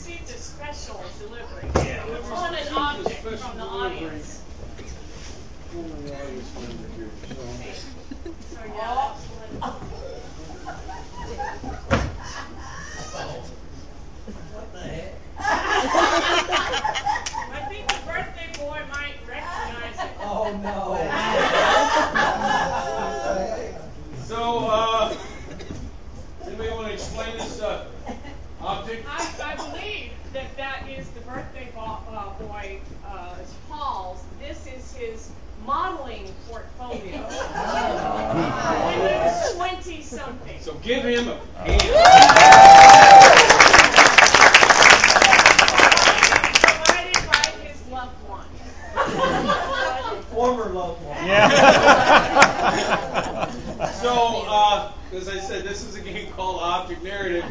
received a special delivery Yeah. on an object from the audience. One of the audience member here, so. So yeah, What the heck? I think the birthday boy might recognize it. Oh no. So, anybody want to explain this object? I believe that is the birthday boy, Paul's. This is his modeling portfolio. When he was 20-something. So give him a hand. Provided by his loved one. Former loved one. Yeah. So, as I said, this is a game called Object Narrative.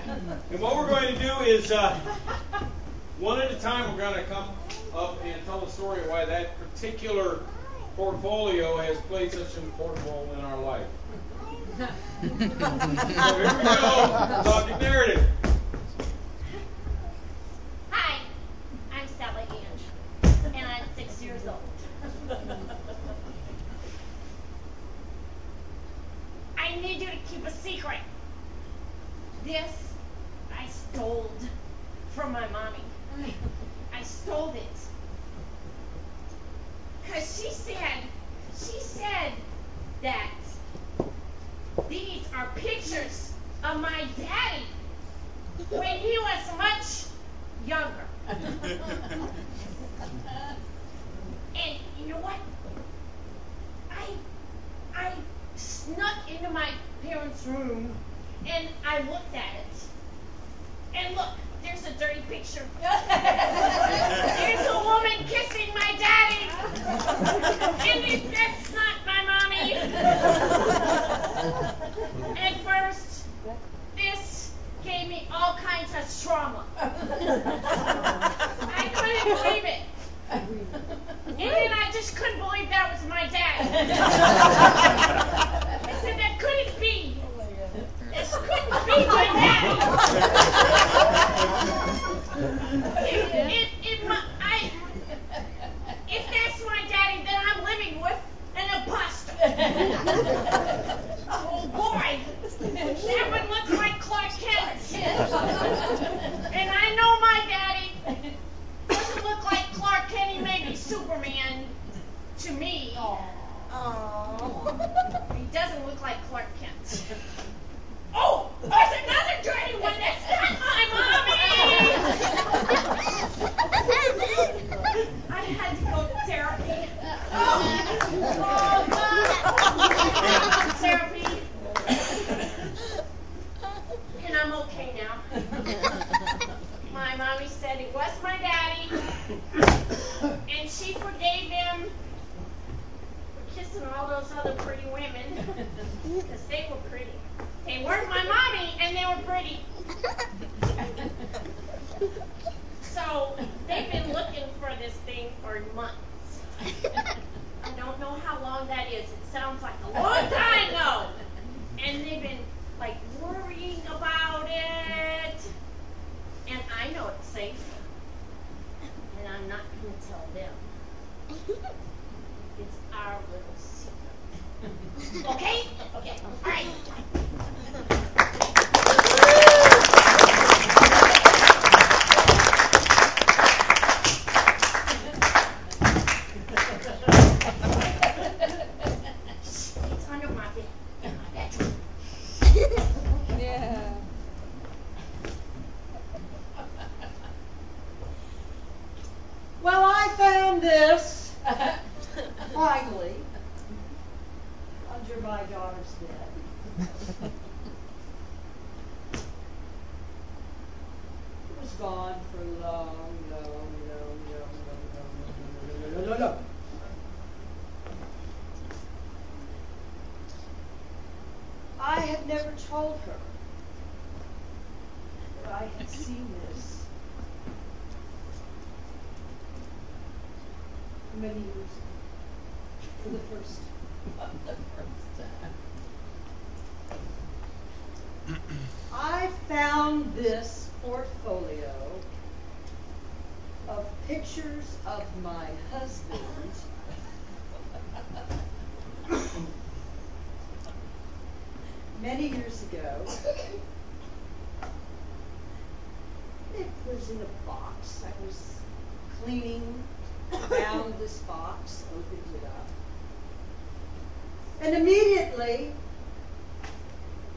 And what we're going to do is, one at a time, we're going to come up and tell the story of why that particular portfolio has played such an important role in our life. So here we go. Object Narrative. Hi, I'm Sally Ange, and I'm 6 years old. I need you to keep a secret. This I stole from my mommy. I stole it. Because she said that these are pictures of my daddy when he was much younger. And you know what? I snuck into my parents' room and I looked at it. And look, there's a dirty picture. There's a woman kissing my daddy. And that's not my mommy. At first, this gave me all kinds of trauma. I couldn't believe it. And then I just couldn't believe that was my dad. I said, that couldn't be. This couldn't be my daddy. If that's my daddy, then I'm living with an imposter. Oh boy, that one looks like Clark Kent. And I know my daddy doesn't look like Clark Kent. He may be Superman to me. He doesn't look like Clark Kent. Oh, there's another dirty one. That's not my mommy. I had to go to therapy. Therapy. And I'm okay now. My mommy said it was my daddy. And she forgave him for kissing all those other pretty women. Because they were pretty. They weren't my mommy, and they were pretty. So they've been looking for this thing for months. I don't know how long that is. It sounds like a long time though. And they've been like worrying about it. And I know it's safe. And I'm not going to tell them. It's our little secret. Okay? Okay. All right. It's under my bed in my bedroom. Yeah. Well, I found this finally under my daughter's bed. It was gone for long. I had never told her that I had seen this many years ago for the first time. I found this portfolio pictures of my husband many years ago. It was in a box. I was cleaning, found this box, opened it up, and immediately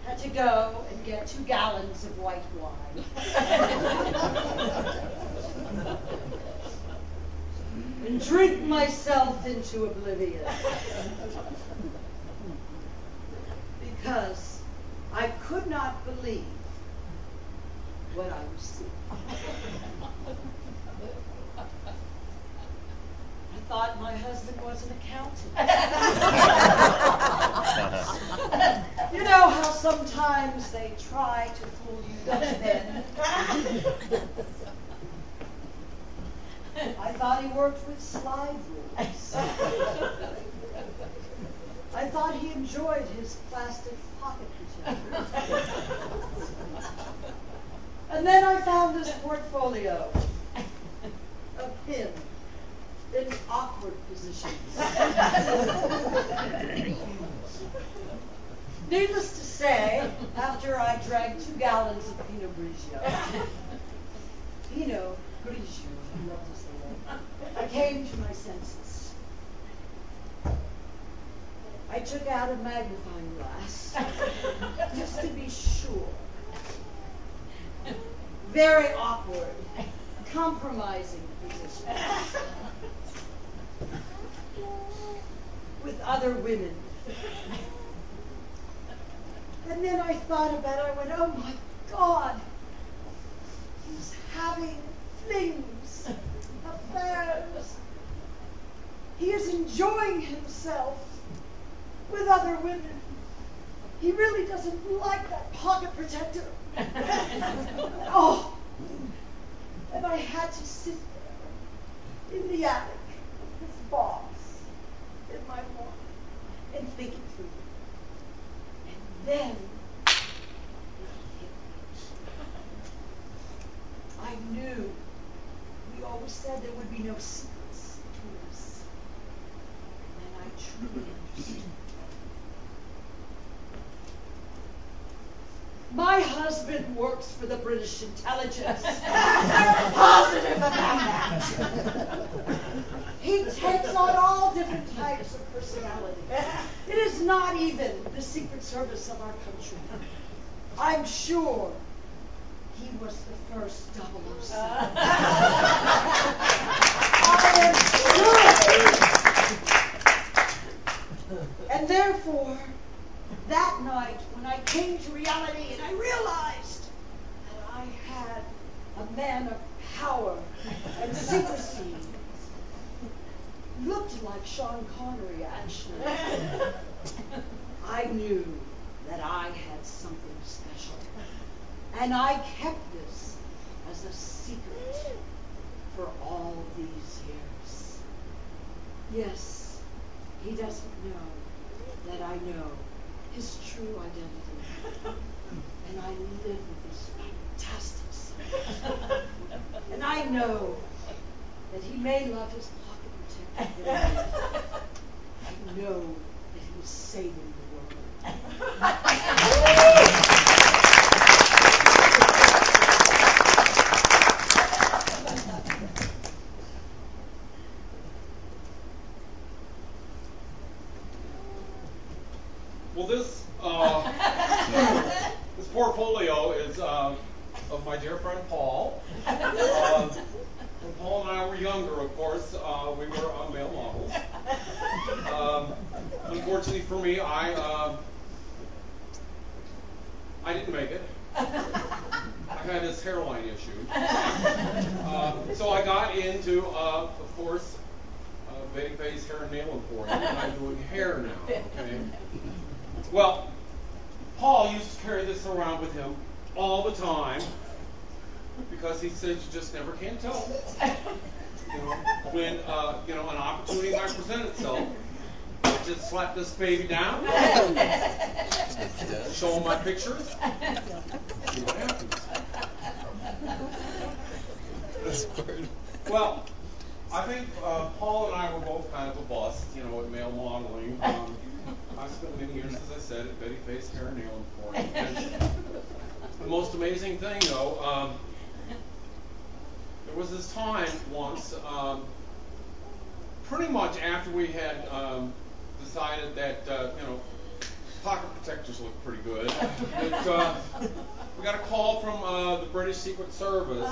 had to go and get 2 gallons of white wine. And drink myself into oblivion. Because I could not believe what I was seeing. I thought my husband was an accountant. You know how sometimes they try to fool you, Dutch men? I thought he worked with slide rules. I thought he enjoyed his plastic pocket protectors. And then I found this portfolio, a pin in awkward positions. Needless to say, after I drank 2 gallons of Pinot Grigio, I love to say that, I came to my senses. I took out a magnifying glass, just to be sure. Very awkward, compromising position. With other women. And then I thought about it, I went, oh my God, he's having flings, affairs. He is enjoying himself with other women. He really doesn't like that pocket protector. Oh, and I had to sit there in the attic, this box, in my room, and think it through. And then it hit me. I knew. We always said there would be no secrets between us. And then I truly understood. My husband works for the British intelligence. I'm positive about that. He takes on all different types of personality. It is not even the Secret Service of our country. I'm sure he was the first 007. I am sure. And therefore, that night, when I came to reality and I realized that I had a man of power and secrecy, looked like Sean Connery, actually, I knew that I had something special. And I kept this as a secret for all these years. Yes, he doesn't know that I know his true identity. And I live with this fantastic self. And I know that he may love his pocket protector. I know that he is saving the world. Well, this portfolio is of my dear friend Paul. When Paul and I were younger, of course, we were male models. Unfortunately for me, I didn't make it. I had this hairline issue. So I got into, of course, Babyface Hair and Nail Emporium, and I'm doing hair now, okay? Well, Paul used to carry this around with him all the time because he said you just never can tell. When an opportunity might present itself, I just slap this baby down, show him my pictures, see what happens. Well, I think Paul and I were both kind of a bust, you know, at male modeling. I spent many years, as I said, at Betty Face Hair and Nail Emporium. And the most amazing thing, though, there was this time once, pretty much after we had decided that, you know, pocket protectors look pretty good, that, we got a call from the British Secret Service,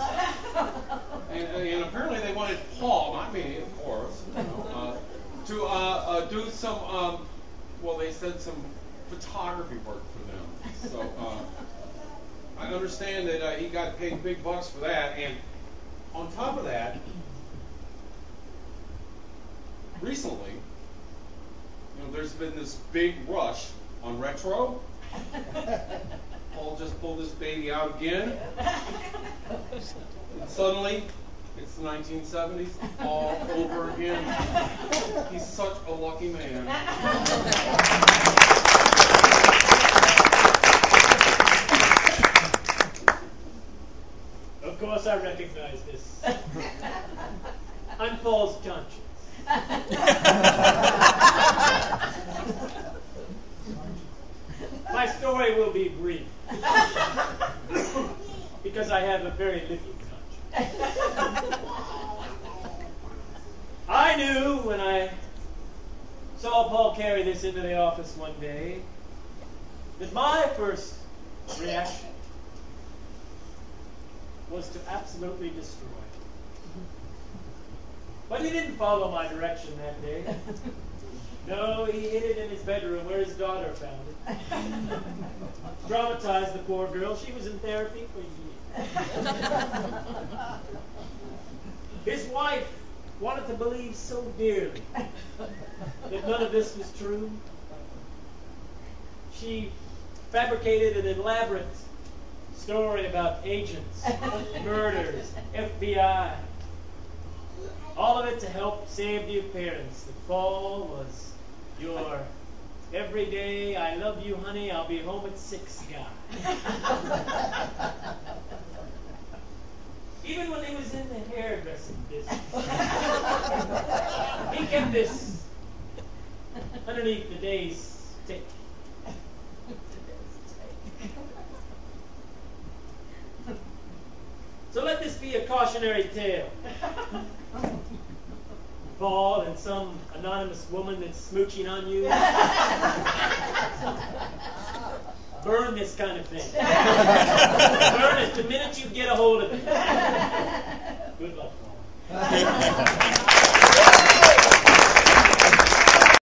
and apparently they wanted Paul, not me, of course, you know, to do some, well, they said some photography work for them. So I understand that he got paid big bucks for that, and on top of that, recently, you know, there's been this big rush on retro. Paul just pulled this baby out again. And suddenly, it's the 1970s all over again. He's such a lucky man. Of course I recognize this. I'm Paul's conscience. My story will be brief. Because I have a very little conscience. I knew when I saw Paul carry this into the office one day that my first reaction was to absolutely destroy it. But he didn't follow my direction that day. No, he hid it in his bedroom where his daughter found it. Traumatized the poor girl. She was in therapy for years. His wife wanted to believe so dearly that none of this was true. She fabricated an elaborate story about agents, murders, FBI. All of it to help save the appearance that Paul was your everyday, I love you, honey, I'll be home at 6 guy. Even when he was in the hairdressing business, he kept this underneath the day's stick. So let this be a cautionary tale. Paul and some anonymous woman that's smooching on you. Burn this kind of thing. Burn it the minute you get a hold of it. Good luck, Paul.